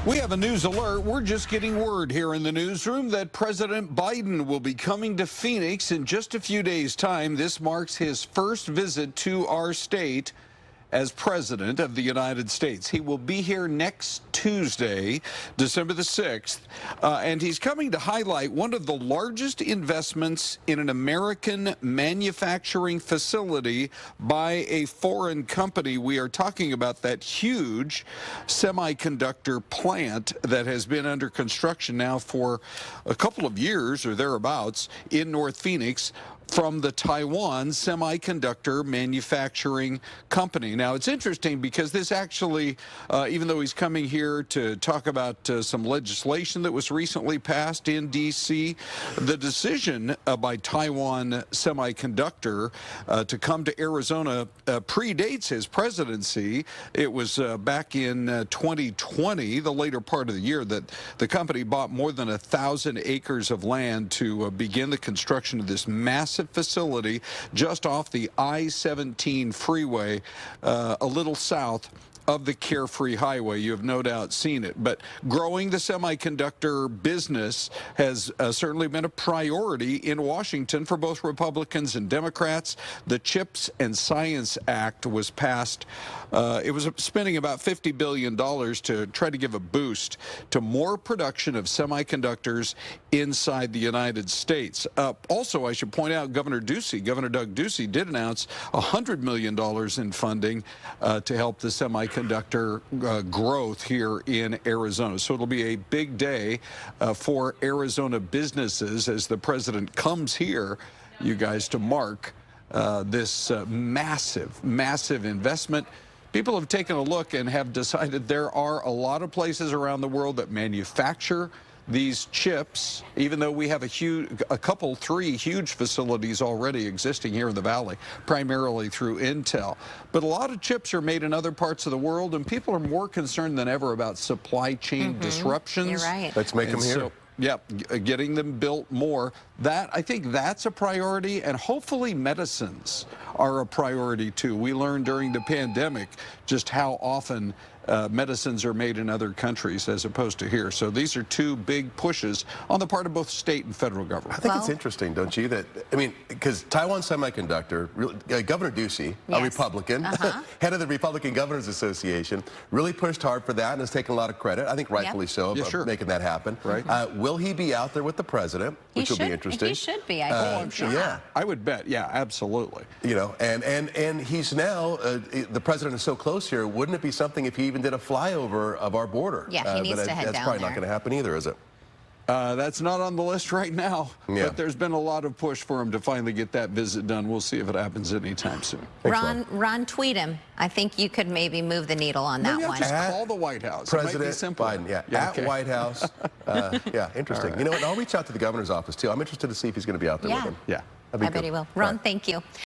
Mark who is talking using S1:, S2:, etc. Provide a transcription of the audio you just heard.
S1: We have a news alert. We're just getting word here in the newsroom that President Biden will be coming to Phoenix in just a few days' time. This marks his first visit to our state as President of the United States. He will be here next Tuesday, December the 6th, and he's coming to highlight one of the largest investments in an American manufacturing facility by a foreign company. We are talking about that huge semiconductor plant that has been under construction now for a couple of years or thereabouts in North Phoenix, from the Taiwan semiconductor manufacturing company. Now, it's interesting because this actually, even though he's coming here to talk about some legislation that was recently passed in D.C., the decision by Taiwan Semiconductor to come to Arizona predates his presidency. It was back in 2020, the later part of the year, that the company bought more than 1,000 acres of land to begin the construction of this massive facility just off the I-17 freeway, a little south of the Carefree Highway. You have no doubt seen it. But growing the semiconductor business has certainly been a priority in Washington for both Republicans and Democrats. The CHIPS and Science Act was passed. It was spending about $50 billion to try to give a boost to more production of semiconductors inside the United States. Also, I should point out, Governor Doug Ducey did announce $100 million in funding to help the semiconductor growth here in Arizona. So it'll be a big day for Arizona businesses as the president comes here, you guys, to mark this massive investment. People have taken a look and have decided there are a lot of places around the world that manufacture these chips, even though we have three huge facilities already existing here in the valley, primarily through Intel. But a lot of chips are made in other parts of the world, and people are more concerned than ever about supply chain disruptions.
S2: You're right.
S3: Let's make them here.
S1: So, yeah, getting them built more. I think that's a priority, and hopefully medicines are a priority too. We learned during the pandemic just how often medicines are made in other countries as opposed to here. So these are two big pushes on the part of both state and federal government.
S3: I think it's interesting, don't you? That, I mean, because Taiwan Semiconductor, Governor Ducey, a Republican, head of the Republican Governors Association, really pushed hard for that and has taken a lot of credit, I think rightfully so, of making that happen.
S1: Right.
S3: Will he be out there with the president, which will be interesting?
S2: He should be, I think.
S3: Yeah.
S1: I would bet, yeah, absolutely.
S3: You know, and he's now, the president is so close here, wouldn't it be something if he even did a flyover of our border?
S2: Yeah, he needs to head down there.
S3: That's probably not going to happen either, is it?
S1: That's not on the list right now, but there's been a lot of push for him to finally get that visit done. We'll see if it happens anytime soon.
S2: Ron, tweet him. I think you could maybe move the needle on that one.
S1: Just call the White House.
S3: President Biden, at White House. Yeah, interesting. Right. You know what? I'll reach out to the governor's office, too. I'm interested to see if he's going to be out there with him.
S1: Yeah.
S2: I bet he will. Ron, thank you.